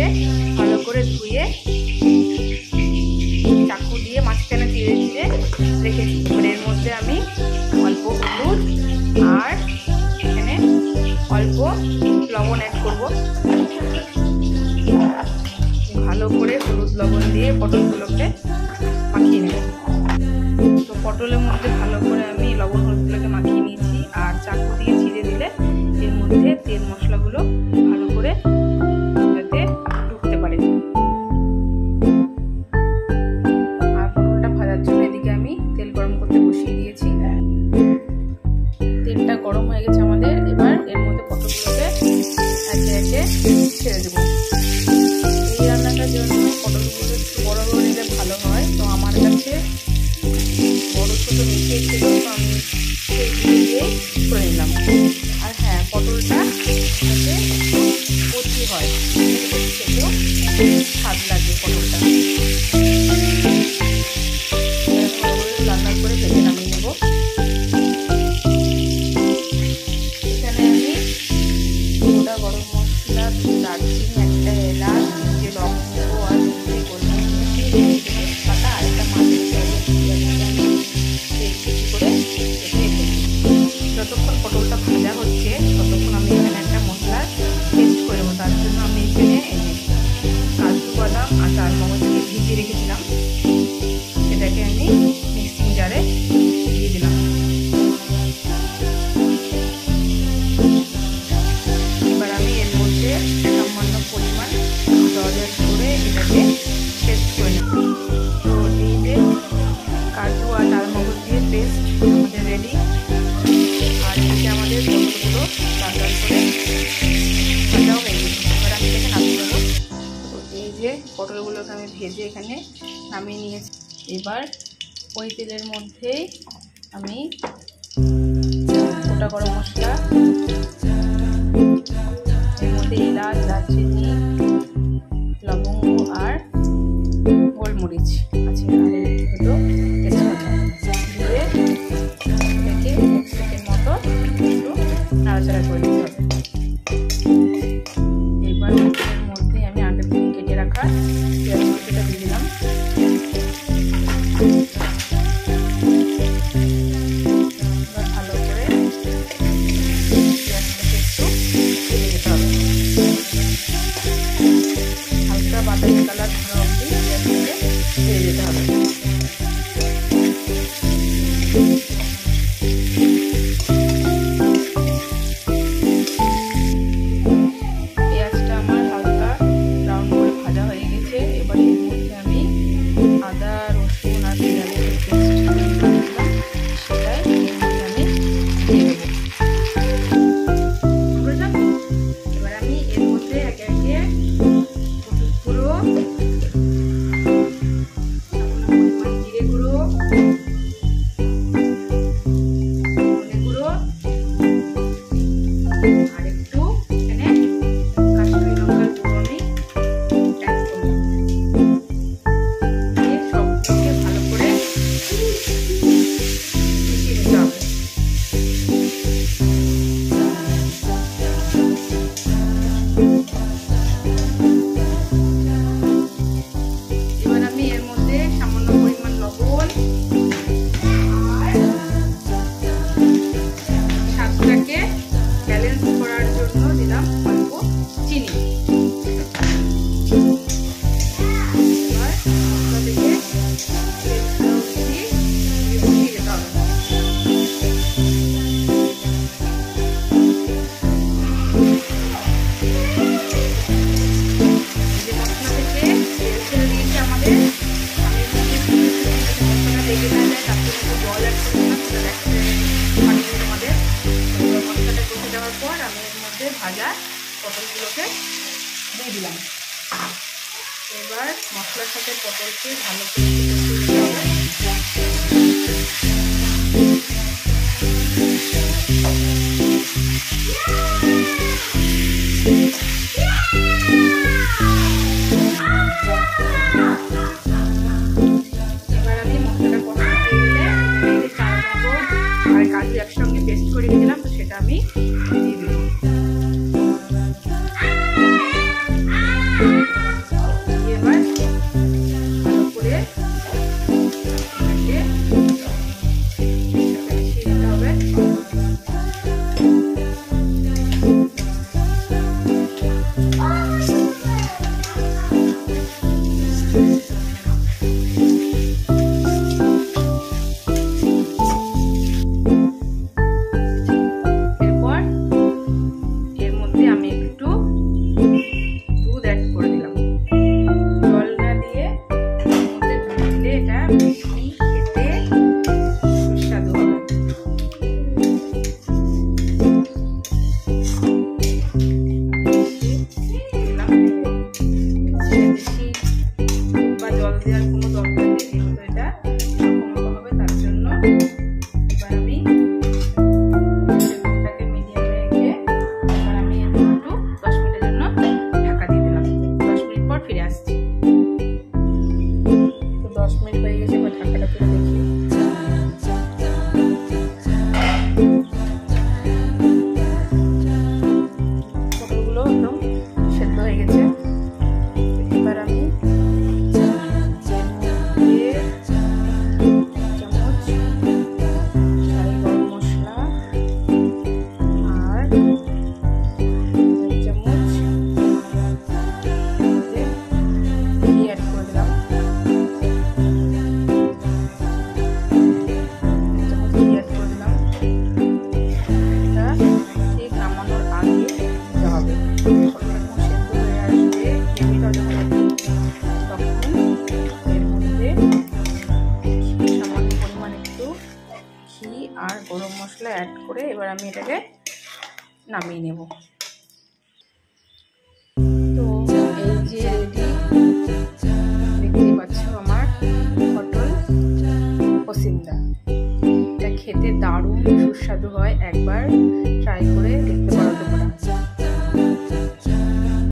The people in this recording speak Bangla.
মাছগুলোকে ভালো করে ধুয়ে চাকু দিয়ে মাঝখানে চিড়ে চিড়ে রেখেছি। এবার এর মধ্যে আমি অল্প হলুদ আর এখানে অল্প লবণ অ্যাড করব। ভালো করে হলুদ লবণ দিয়ে পটলগুলোকে মাখিয়ে নেব। তো পটলের মধ্যে ভালো করে আমি লবণ হলুদগুলোকে মাখিয়ে নিয়েছি। আর চাকু দিয়ে চিড়ে দিলে এর মধ্যে তেল মশলাগুলো ভালো করে যাতে ঢুকতে পারে। আর পটলটা ভাজার জন্য এদিকে আমি তেল গরম করতে বসিয়ে দিয়েছি। তেলটা গরম হয়ে গেছে আমাদের। এবার এর মধ্যে পটলগুলোকে একে একে ছেড়ে দেবো। এই রান্নাটার জন্য পটলগুলো একটু বড় বড় নিলে ভালো হয়। তো আমার কাছে বড় ছোটো মিশিয়ে ছিল, তো আমি সেইগুলো দিয়েই করে নিলাম। আর হ্যাঁ, পটলটা যাতে কচি হয়, খেতেও স্বাদ লাগে পটলটা। রান্না করে ভেজে নামিয়ে নেব। এখানে আমি গোটা গরম মশলা, দারচিনি, একটা এলাচ, যে লবঙ্গ আর গোলমরিচ পাতা আর একটা মাছের যতক্ষণ পটলটা ভাজা হচ্ছে ততক্ষণ আমি এখানে একটা মশলা পেস্ট করে দেবো। তার জন্য আমি এখানে কাজু বাদাম আর চালমগজকে ভিজিয়ে রেখেছিলাম, সেটাকে আমি মিক্সিং জারে দিয়ে দিলাম। এবার আমি এর মধ্যে সামান্য পরিমাণ জল অ্যাড করে এটাকে পেস্ট করে নেব। তো এই যে কাজু আর চালমগজ দিয়ে পেস্ট আমাদের রেডি। আর এদিকে আমাদের পটলগুলো লাল লাল করে ভাজাও হয়ে গেছে। এবার আমি এটাকে নামিয়ে নেবো। তো এই যে পটলগুলোকে আমি ভেজে এখানে নামিয়ে নিয়েছি। এবার ওই তেলের মধ্যেই আমি গোটা গরম মশলা, এর মধ্যে এলাচ, দারচিনি, লবঙ্গ আর গোলমরিচ আছে, আর হলো তেজপাতা দিয়ে এটাকে 1 সেকেন্ড মতো একটু নাড়াচাড়া করে দিতে হবে। এবার এর মধ্যে আমি আগে থেকে কেটে রাখা পেঁয়াজ কুচিটা দিয়ে দিলাম। এবার ভালো করে পেঁয়াজটাকে একটু ভেজে যেতে হবে। হালকা বাদামি কালার ধরা অবধি পেঁয়াজটাকে ভেজে যেতে হবে। পেঁয়াজটা আমার হালকা ব্রাউন করে ভাজা হয়ে গেছে। এবার এর মধ্যে আমি আদা, রসুন আর পেঁয়াজের পেস্ট দিলাম, সেটাই এর মধ্যে আমি দিয়ে দেবো। এবার আমি এর মধ্যে একে একে হলুদ গুঁড়ো, জিরে গুঁড়ো, ধনে গুঁড়ো আর একটু এখানে কাশ্মীরি লঙ্কার গুঁড়ো আমি অ্যাড করলাম। দিয়ে সবটাকে ভালো করে মিশিয়ে নিতে হবে। এবার আমি এর মধ্যে সামান্য পরিমাণ লবণ আর স্বাদটাকে ব্যালেন্স করার জন্য দিলাম অল্প চিনি। এবার মশলা থেকে মিশিয়ে যেতে হবে। যে মশলা থেকে তেল ছেড়ে দিয়েছে আমাদের, আমি মশলাটা লেগে না যায় তার জন্য একটু জল অ্যাড করলাম। সেটা দেখতে আমাদের মশলাটা কষে দেওয়ার পর আমি এর মধ্যে ভাজা পটলগুলোকে দিয়ে দিলাম। এবার মশলার সাথে পটলকে ভালো করে কষিয়ে দিতে হবে। এবার আমি মশলাটা কষানো হয়ে গেলে চালমগজ আর কাজু একসঙ্গে পেস্ট করে দিলাম, তো সেটা আমি দিয়ে দিলাম। আমি একটু দুধ অ্যাড করে দিলাম, জল না দিয়ে মধ্যে দুধ দিলে এটা বেশি খেতে সুস্বাদু হবে। বেশি বা জল দেওয়ার কোনো দরকার নেই, যেহেতু এটা মাখো হবে, তার জন্য এবার আমি দুধটাকে মিডিয়ামে রেখে এবার আমি একটু 10 মিনিটের জন্য ঢাকা দিয়ে দিলাম। 10 মিনিট পর ফিরে আসছি। তো 10 মিনিট হয়ে গেছে, এবার ঢাকাটা তুলে দেখি। পটলগুলো একদম সেদ্ধ হয়ে গেছে। এবার আমি আর গরম মশলা অ্যাড করে এবার আমি এটাকে নামিয়ে নেব। তো এই যে রেডি, দেখতে পাচ্ছ আমার পটল পসিন্দা। এটা খেতে দারুণ সুস্বাদু হয়, একবার ট্রাই করে দেখতে পারো তোমরা।